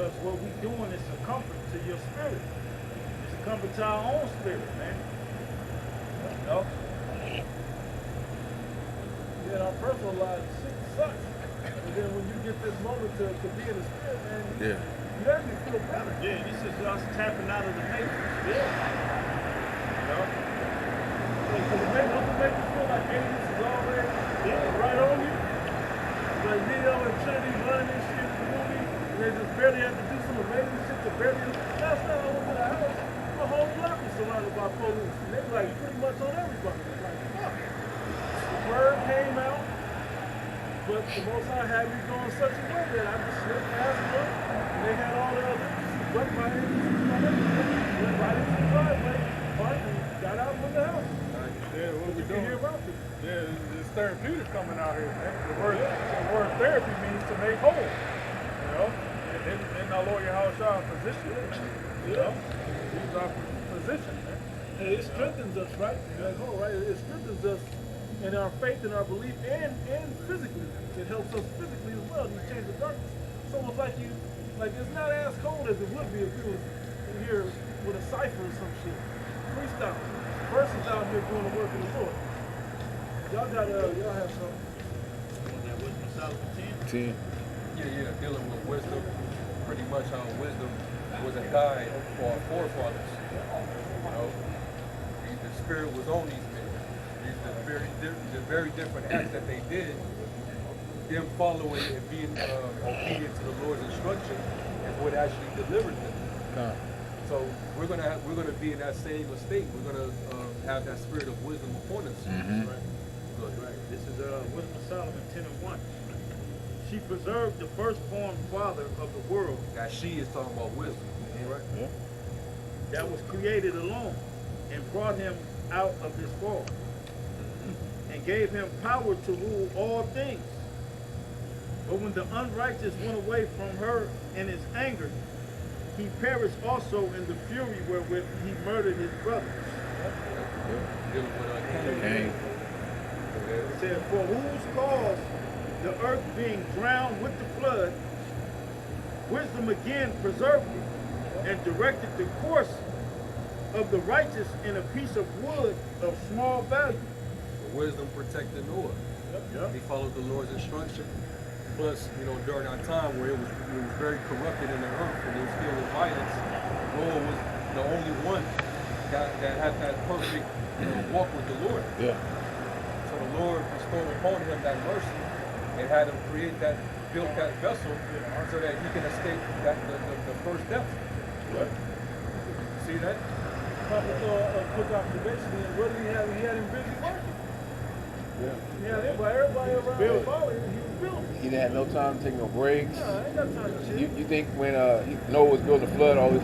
Because what we doing is a comfort to your spirit. It's a comfort to our own spirit, man. You know? Yeah, our personal lives, shit sucks. And then when you get this moment to be in the spirit, man, you actually feel better. Yeah, this is us tapping out of the matrix. Yeah. You know? Because it makes you feel like aliens is already right on you. Like Neo and Trinity running this shit in the movie, and they just barely have to do some amazing shit to barely. Last time I went to the house, the whole block was surrounded by police. And they were like pretty much on everybody. Like, fuck. The word came out, but the Most High had me going such a way that I just slipped past them, and they had all the other duck my hands, went right into the driveway, parked, and got out from the house. Yeah, what we doing? Hear about this. Yeah, it's therapeutic coming out here, man. The word therapy means to make whole. You know? And then our lawyer house our physician. You know? He's our physician, man. And it strengthens us, right? Like, oh, right? It strengthens us in our faith and our belief and physically. It helps us physically as well to change the darkness. It's almost like it's not as cold as it would be if you was in here with a cipher or some shit. Freestyle. Versus out here doing the work of the Lord. Y'all have something. That wisdom Solomon 10. 10. Yeah, dealing with wisdom. Pretty much how wisdom was a guide for our forefathers. You know, the spirit was on these men. The very different acts that they did, them following and being obedient to the Lord's instruction is what actually delivered them. So we're gonna be in that same state. We're gonna have that spirit of wisdom upon us. Mm-hmm. Right. Good, right. This is Wisdom of Solomon 10:1. She preserved the firstborn father of the world. That she is talking about wisdom. Right. Yeah. That was created alone and brought him out of his fall and gave him power to rule all things. But when the unrighteous went away from her in his anger, he perished also in the fury wherewith he murdered his brothers. Cain. It said, for whose cause the earth being drowned with the flood, wisdom again preserved it and directed the course of the righteous in a piece of wood of small value. Wisdom protected Noah. He followed the Lord's instruction. Plus, you know, during our time where it was very corrupted in the earth and it was filled with violence, Noah was the only one that had that perfect walk with the Lord. Yeah. So the Lord bestowed upon him that mercy and had him built that vessel so that he can escape the first death. Right. See that? A quick observation is what did he have? He had him busy working. Yeah, everybody around him following him, he was building. He didn't have no time to take no breaks. Yeah, ain't got time to chill. You think when Noah was building the flood, all this,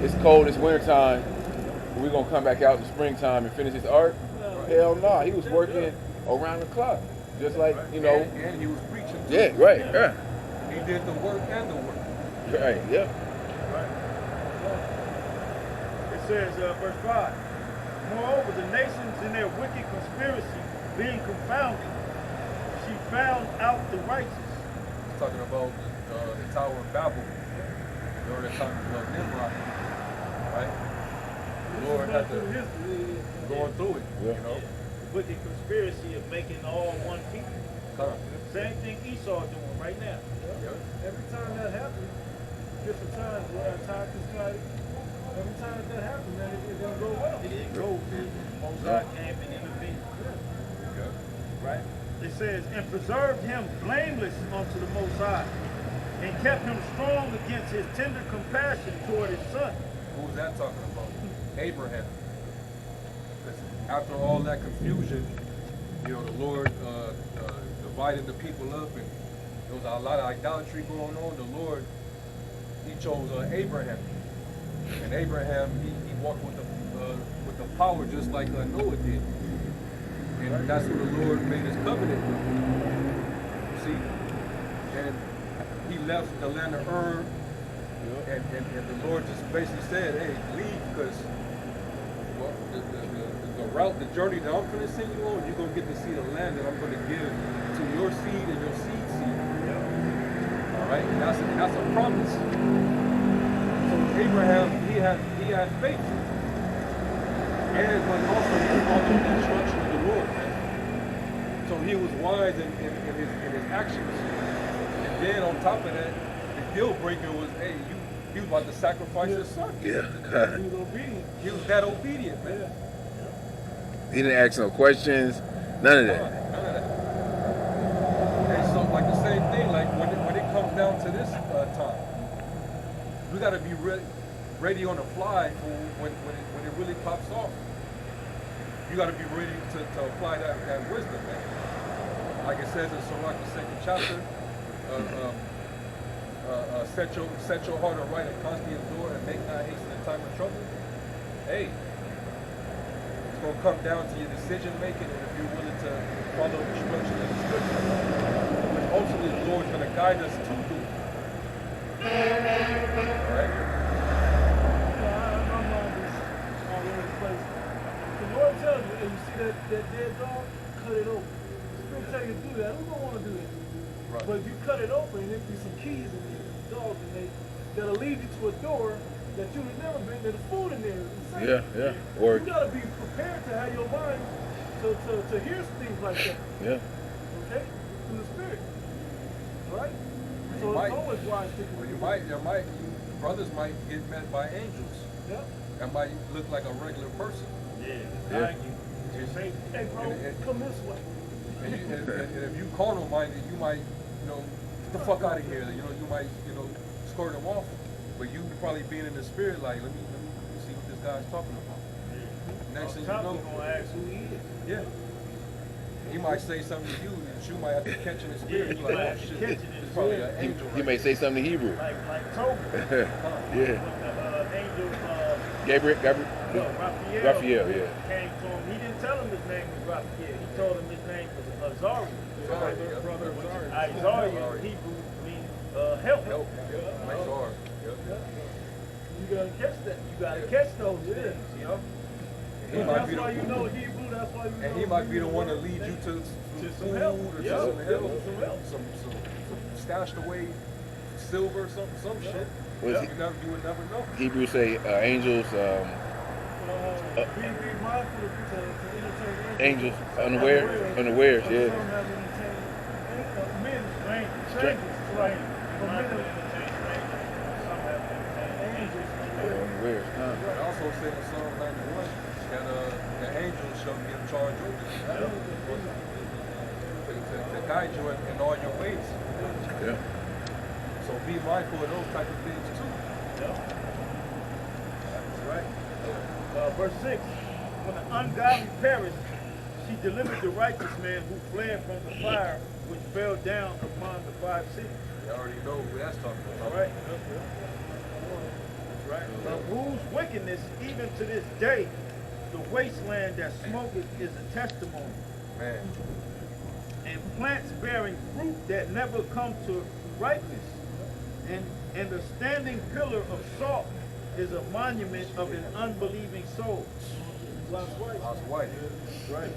it's cold, it's winter time, we're gonna come back out in the springtime and finish his ark? Hell no, he was working around the clock, just like And he was preaching. Yeah, right. Yeah. He did the work and the work. Right. Yep. Right. It says, verse 5, moreover, the nations in their wicked conspiracy being confounded, she found out the righteous. He's talking about the Tower of Babel during the time of Nimrod, right? The Lord had to going through it, you know. The wicked conspiracy of making all one people. Same thing Esau doing right now. Every time that happens, different times where attack is like, every time that happens, man, it doesn't go well. It didn't go good. Moses came and intervened. Right? It says, and preserved him blameless unto the Most High, and kept him strong against his tender compassion toward his son. Who's that talking about? Abraham. Because after all that confusion, the Lord divided the people up, and there was a lot of idolatry going on. The Lord, he chose Abraham. And Abraham, he walked with the power just like Noah did. And that's who the Lord made his covenant with. You see? And he left the land of Ur, and the Lord just basically said, hey, leave, because the route, the journey that I'm going to send you on, you're going to get to see the land that I'm going to give to your seed and your seed seed. All right? And that's a promise. Abraham, he had faith. And but also he followed the instruction of the Lord, man. So he was wise in his actions. And then on top of that, the deal breaker was, hey, he was about to sacrifice his son. Yeah. He was obedient. He was that obedient, man. He didn't ask no questions. None of that. None of that. And so, like the same thing, like when it comes down to this time, we got to be ready on the fly for when it really pops off. You got to be ready to apply that wisdom, man. Like it says in Sirach, the 2nd chapter, set your heart aright and constantly endure and make not haste in the time of trouble. Hey, it's going to come down to your decision making and if you're willing to follow the instruction of the scripture, which ultimately the Lord's going to guide us to do. Alright? My mind is all over the place. The Lord tells you, and you see that dead dog, cut it open. The Spirit tell you to do that. Who don't want to do that? Right. But if you cut it open, there'll be some keys in there, dogs in there, that'll lead you to a door that you've never been. There's food in there. Yeah. Or You gotta be prepared to have your mind to hear things like that. yeah. Okay? Through the Spirit. Right? So You might- it's always wise sticking with Brothers might get met by angels. Yeah. That might look like a regular person. Yeah. Just say, hey bro, And- come this way. And if you carnal minded, you might, get the fuck out of here. You might, skirt them off. But you probably being in the spirit, like, let me see what this guy's talking about. Next thing you know, gonna ask who he is. yeah. He might say something to you, and you might have to catch in the spirit. Yeah, You're you might like, have oh to shit, catch it in it's the probably spirit. an angel. He may say something in Hebrew. Like Tobin. Yeah. When the angel Gabriel. Raphael yeah. came to him, he didn't tell him his name was Raphael. He told him his name was Azariah. Brother of Zari. Isaiah in Hebrew means help. Help. Makes hard. You gotta catch that. You gotta catch those things, you know. He might That's be why the, you know Hebrew, that's why you know. and he might be the one to lead you to some food help. or Yeah, to some help, some help. some stashed away silver, some shit. What is You would never know. Hebrew say angels, Be mindful to entertain angels, unawares, yeah. Some have entertained men, strangers, right? But men are angels. Unawares. It also said in Psalm 91 that the angels shall be in charge over you. To guide you in all your ways. Yeah. So be mindful of those type of things too. That's right. Verse 6. When the ungodly perished, she delivered the righteous man who fled from the fire which fell down upon the 5 cities. You already know who that's talking All about. right. That's right. Of whose wickedness, even to this day, the wasteland that smoketh is a testimony. Man. And plants bearing fruit that never come to ripeness. And the standing pillar of salt is a monument of an unbelieving soul. Lot's wife. Lot's wife. Right.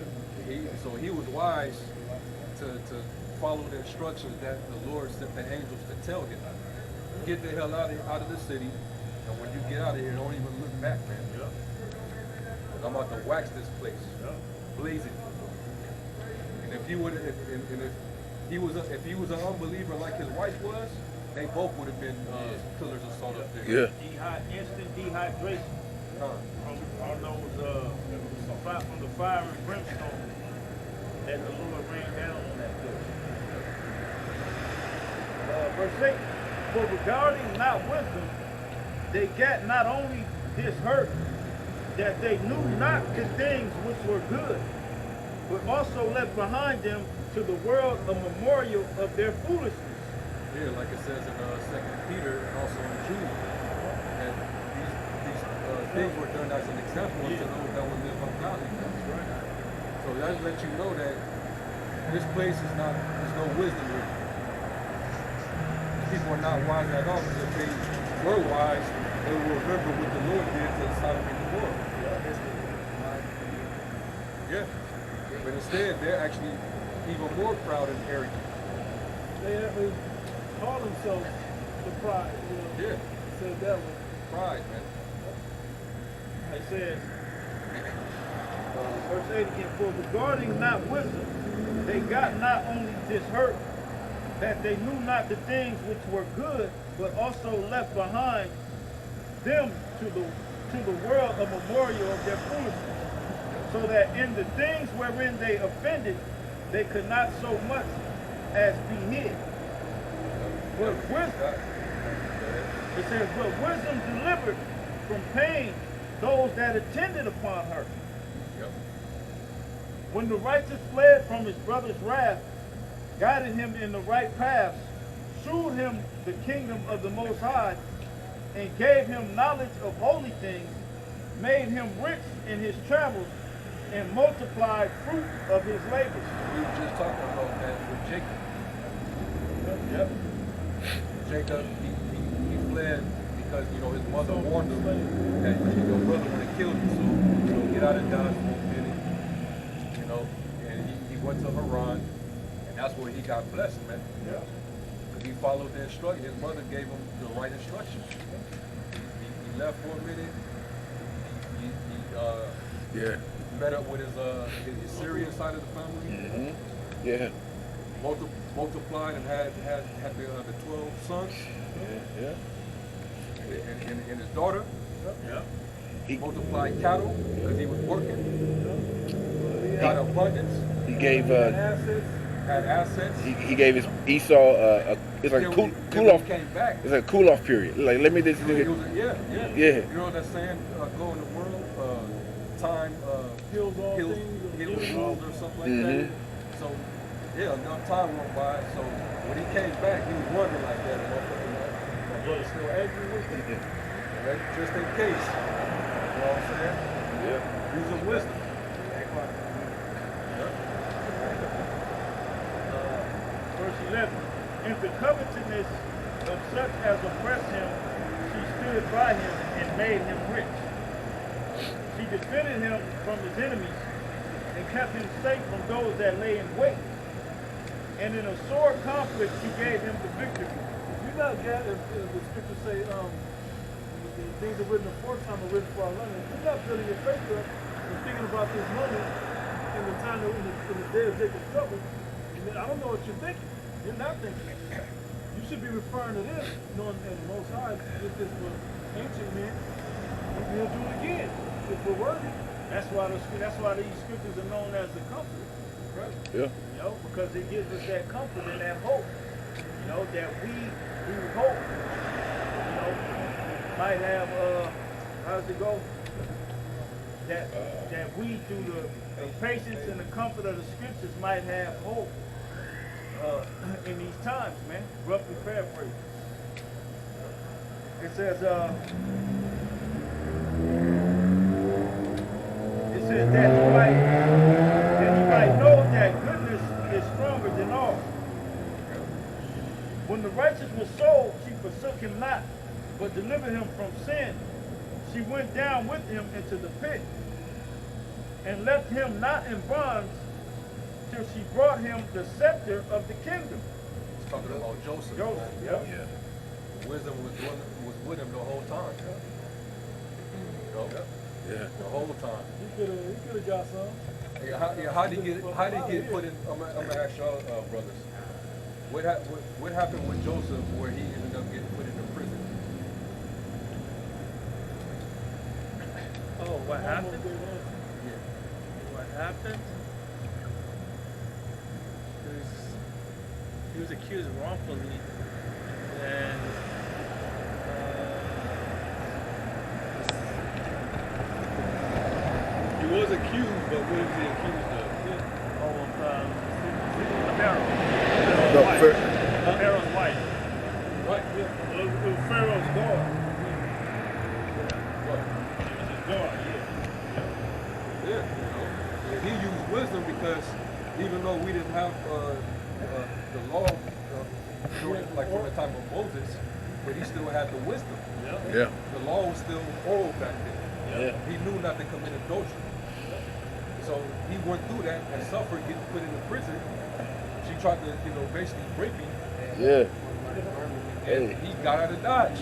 So he was wise to follow the instructions that the Lord sent the angels to tell him. Get the hell out of the city, and when you get out of here, don't even look back, man. I'm about to wax this place, blaze it. And if he was an unbeliever like his wife was, they both would have been pillars of salt up there. Yeah. Instant dehydration from those from the fire and brimstone that the Lord rained down on that place. Verse 8. For regarding not wisdom, they got not only this hurt, that they knew not the things which were good, but also left behind them to the world a memorial of their foolishness. Yeah, like it says in 2 Peter and also in Jude, that these things were done as an example to those that would live ungodly. That's right. So that lets you know that this place there's no wisdom here. People are not wise at all, because if they were wise, they will remember what the Lord did to Sodom and Gomorrah. Yeah. But instead, they're actually even more proud and arrogant. They call themselves the pride, Yeah. Say it that way. pride, man. It says, verse 8 again, for regarding not wisdom, they got not only this hurt, that they knew not the things which were good, but also left behind them to the world a memorial of their foolishness, so that in the things wherein they offended, they could not so much as be hid. But wisdom, it says, but wisdom delivered from pain those that attended upon her. Yep. When the righteous fled from his brother's wrath, guided him in the right paths, shewed him the kingdom of the Most High, and gave him knowledge of holy things, made him rich in his travels, and multiplied fruit of his labors. We were just talking about that with Jacob. Yep. Jacob, he fled because, you know, his mother warned him that your brother would have killed you, so, you know, get out of Dodge for a minute, you know, and he went to Haran, and that's where he got blessed, man. Yeah. Because he followed the instruction. His mother gave him the right instructions. He left for a minute. He met up with his Syrian side of the family. Mm-hmm. Yeah. Multiplied and had the 12 sons. Yeah. And his daughter. Yeah. He Multiplied cattle because he was working. Got abundance. he gave Had assets. he gave his Esau it's like a cool off. Came back. It's like a cool off period. Like let me just Yeah. yeah. You know that saying, go in the world, time Heals all heals things. the world or something like that. So yeah, enough time went by. So when he came back, he was wondering like that. My brother's still angry with me. Right? Just in case. You know what I'm saying? Yeah. Using wisdom. Verse 11, in the covetousness of such as oppressed him, she stood by him and made him rich. She defended him from his enemies and kept him safe from those that lay in wait. And in a sore conflict, she gave him the victory. You not get if the scriptures say the things are written aforetime are written for our learning. You're not building your faith up and thinking about this money in the time that in the day of Jacob's trouble. I don't know what you're thinking. You're not thinking. You should be referring to this, knowing that the Most High did this for ancient men. He'll do it again if we're worthy. That's why these scriptures are known as the comfort. Right? Yeah. You know, because it gives us that comfort and that hope. You know, that we hope. You know, might have how does it go? That we through the patience and the comfort of the scriptures might have hope in these times, man. Roughly paraphrased. It says that you might know that goodness is stronger than all. When the righteous was sold, she forsook him not, but delivered him from sin. She went down with him into the pit, and left him not in bonds till she brought him the scepter of the kingdom. It's talking about Joseph. Joseph, man. Yeah. Wisdom was with him the whole time. You know? Yeah. The whole time. He could have got some. How did he get put in? I'm gonna ask y'all, brothers. What happened with Joseph where he ended up getting put into prison? Oh, what happened? Yeah. What happened? He was accused wrongfully, and He was accused, but what is he accused of? Pharaoh's Pharaoh's wife. Right. It was Pharaoh's daughter. What? It was his daughter, Yeah. You know. And he used wisdom because even though we didn't have the law during, like from the time of Moses, but he still had the wisdom. Yeah. The law was still oral back then. Yeah. He knew not to commit adultery. So he went through that and suffered getting put into prison. She tried to, basically rape him. Yeah. And he got out of Dodge.